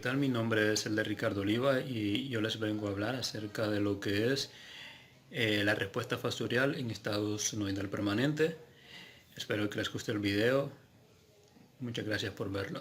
¿Qué tal? Mi nombre es el de Ricardo Oliva y yo les vengo a hablar acerca de lo que es la respuesta fasorial en estado senoidal permanente. Espero que les guste el video. Muchas gracias por verlo.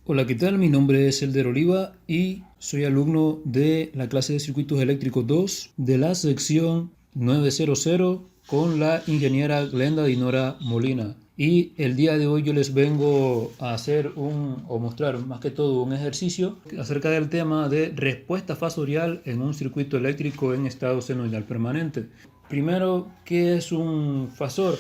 Hola, ¿qué tal? Mi nombre es Elder Oliva y soy alumno de la clase de Circuitos Eléctricos 2 de la sección 900 con la ingeniera Glenda Dinora Molina. Y el día de hoy yo les vengo a hacer mostrar más que todo un ejercicio acerca del tema de respuesta fasorial en un circuito eléctrico en estado senoidal permanente. Primero, ¿qué es un fasor?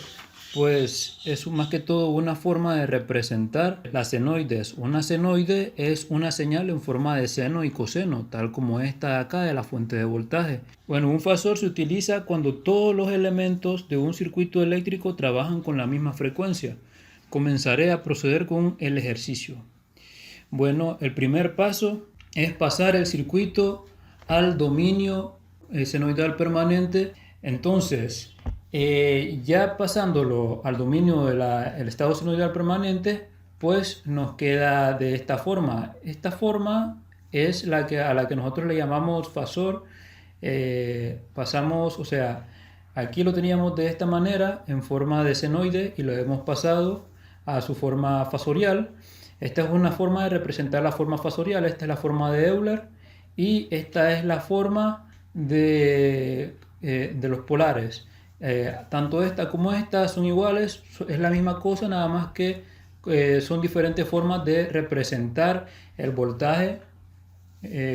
Pues es más que todo una forma de representar las senoides. Una senoide es una señal en forma de seno y coseno, tal como esta de acá de la fuente de voltaje. Bueno, un fasor se utiliza cuando todos los elementos de un circuito eléctrico trabajan con la misma frecuencia. Comenzaré a proceder con el ejercicio. Bueno, el primer paso es pasar el circuito al dominio senoidal permanente. Entonces, ya pasándolo al dominio del estado senoidal permanente, pues nos queda de esta forma. Esta forma es a la que nosotros le llamamos fasor. Pasamos, o sea, aquí lo teníamos de esta manera en forma de senoide y lo hemos pasado a su forma fasorial. Esta es una forma de representar la forma fasorial. Esta es la forma de Euler y esta es la forma de los polares. Tanto esta como esta son iguales, es la misma cosa, nada más que son diferentes formas de representar el voltaje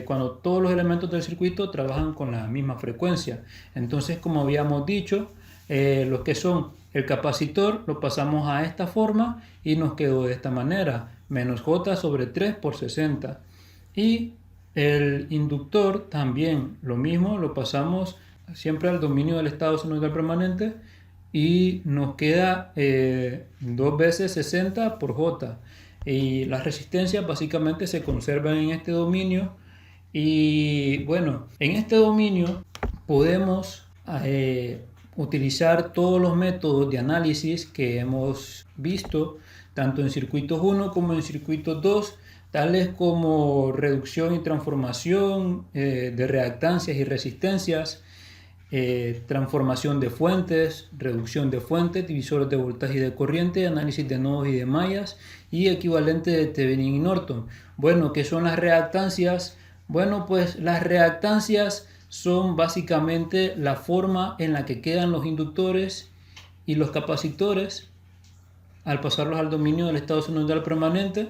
cuando todos los elementos del circuito trabajan con la misma frecuencia. Entonces, como habíamos dicho, los que son el capacitor lo pasamos a esta forma y nos quedó de esta manera, menos J sobre 3 por 60. Y el inductor también lo mismo, lo pasamos siempre al dominio del estado senoidal permanente y nos queda 2 veces 60 por J. Y las resistencias básicamente se conservan en este dominio. Y bueno, en este dominio podemos utilizar todos los métodos de análisis que hemos visto, tanto en circuitos 1 como en circuitos 2, tales como reducción y transformación de reactancias y resistencias, transformación de fuentes, reducción de fuentes, divisores de voltaje y de corriente, análisis de nodos y de mallas y equivalente de Thevenin y Norton. Bueno, ¿qué son las reactancias? Bueno, pues las reactancias son básicamente la forma en la que quedan los inductores y los capacitores al pasarlos al dominio del estado senoidal permanente.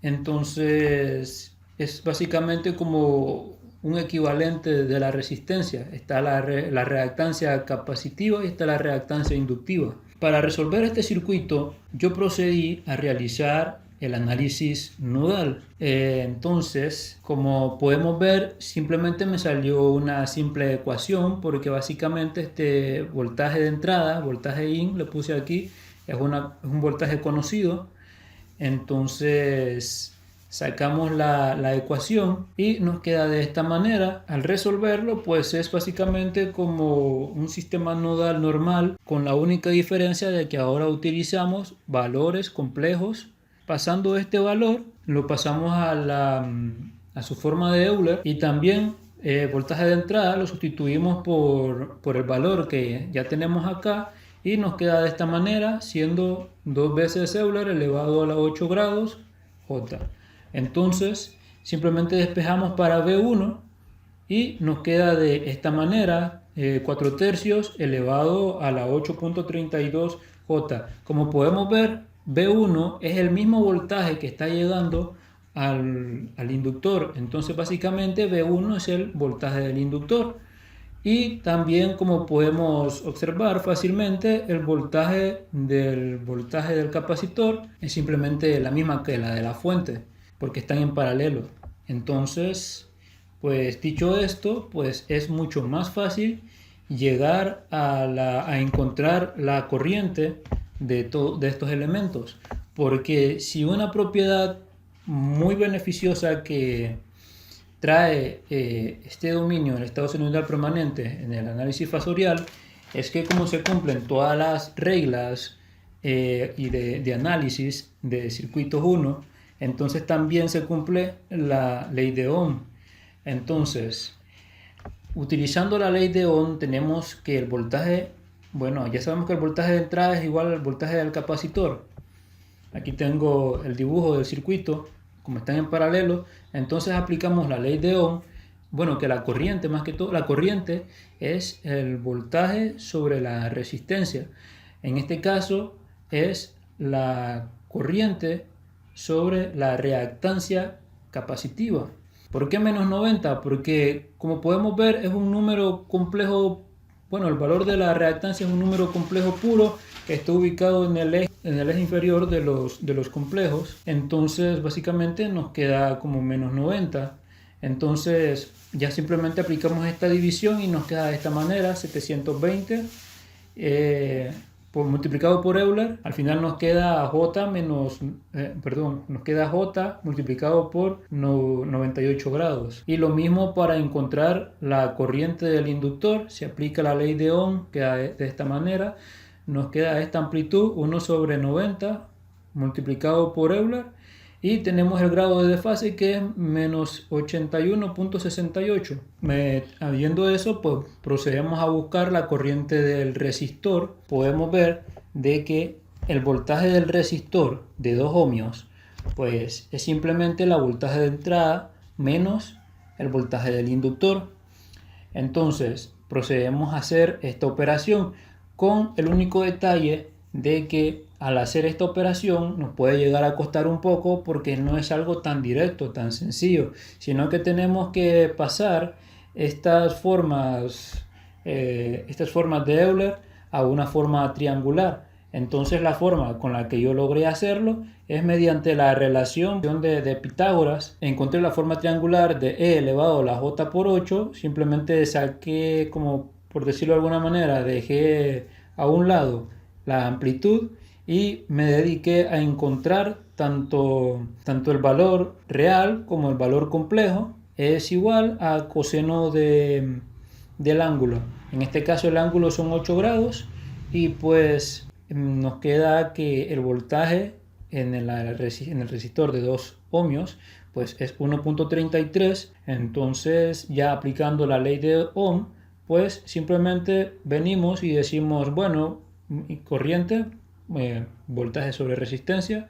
Entonces es básicamente como un equivalente de la resistencia. Está la reactancia capacitiva y está la reactancia inductiva. Para resolver este circuito yo procedí a realizar el análisis nodal. Entonces, como podemos ver, simplemente me salió una simple ecuación, porque básicamente este voltaje de entrada, voltaje IN, le puse aquí, es un voltaje conocido. Entonces sacamos la ecuación y nos queda de esta manera. Al resolverlo, pues es básicamente como un sistema nodal normal, con la única diferencia de que ahora utilizamos valores complejos. Pasando este valor, lo pasamos a su forma de Euler, y también voltaje de entrada lo sustituimos por el valor que ya tenemos acá y nos queda de esta manera, siendo 2 veces Euler elevado a la 8 grados J. Entonces simplemente despejamos para B1 y nos queda de esta manera 4 tercios elevado a la 8.32 J. Como podemos ver, B1 es el mismo voltaje que está llegando al inductor. Entonces básicamente B1 es el voltaje del inductor. Y también, como podemos observar fácilmente, el voltaje del capacitor es simplemente la misma que la de la fuente, porque están en paralelo. Entonces, pues dicho esto, pues es mucho más fácil llegar a encontrar la corriente de estos elementos, porque si una propiedad muy beneficiosa que trae este dominio del estado senoidal permanente en el análisis fasorial es que, como se cumplen todas las reglas y de análisis de circuitos 1, entonces también se cumple la ley de Ohm. Entonces, utilizando la ley de Ohm tenemos que el voltaje, bueno, ya sabemos que el voltaje de entrada es igual al voltaje del capacitor. Aquí tengo el dibujo del circuito, como están en paralelo, entonces aplicamos la ley de Ohm. Bueno, que la corriente, más que todo, la corriente es el voltaje sobre la resistencia. En este caso es la corriente sobre la reactancia capacitiva. ¿Por qué menos 90? Porque como podemos ver es un número complejo. Bueno, el valor de la reactancia es un número complejo puro que está ubicado en el eje inferior de los complejos. Entonces básicamente nos queda como menos 90. Entonces ya simplemente aplicamos esta división y nos queda de esta manera: 720 multiplicado por Euler. Al final nos queda J nos queda J multiplicado por 98 grados. Y lo mismo para encontrar la corriente del inductor. Se aplica la ley de Ohm, queda de esta manera. Nos queda esta amplitud, 1 sobre 90 multiplicado por Euler. Y tenemos el grado de desfase, que es menos 81.68. Habiendo eso, pues procedemos a buscar la corriente del resistor. Podemos ver de que el voltaje del resistor de 2 ohmios pues es simplemente el voltaje de entrada menos el voltaje del inductor. Entonces procedemos a hacer esta operación, con el único detalle de que al hacer esta operación nos puede llegar a costar un poco, porque no es algo tan directo, tan sencillo, sino que tenemos que pasar estas formas de Euler a una forma triangular. Entonces la forma con la que yo logré hacerlo es mediante la relación de Pitágoras. Encontré la forma triangular de E elevado a la J por 8. Simplemente saqué, como por decirlo de alguna manera, dejé a un lado la amplitud y me dediqué a encontrar tanto el valor real como el valor complejo es igual a coseno del ángulo. En este caso el ángulo son 8 grados y pues nos queda que el voltaje en el resistor de 2 ohmios pues es 1.33. Entonces, ya aplicando la ley de Ohm, pues simplemente venimos y decimos, bueno, corriente, voltaje sobre resistencia,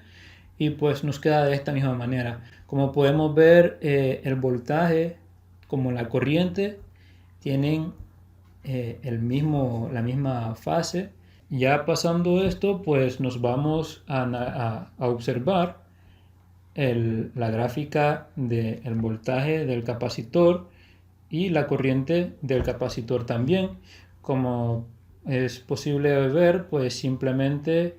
y pues nos queda de esta misma manera. Como podemos ver, el voltaje como la corriente tienen la misma fase. Ya pasando esto, pues nos vamos a observar la gráfica del voltaje del capacitor y la corriente del capacitor también. Como es posible ver, pues simplemente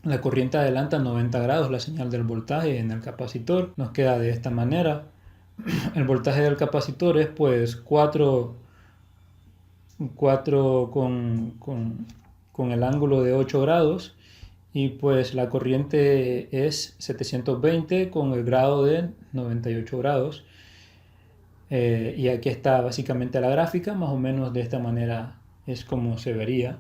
la corriente adelanta 90 grados la señal del voltaje en el capacitor. Nos queda de esta manera. El voltaje del capacitor es pues 4 con el ángulo de 8 grados, y pues la corriente es 720 con el grado de 98 grados. Y aquí está básicamente la gráfica, más o menos de esta manera es como se vería.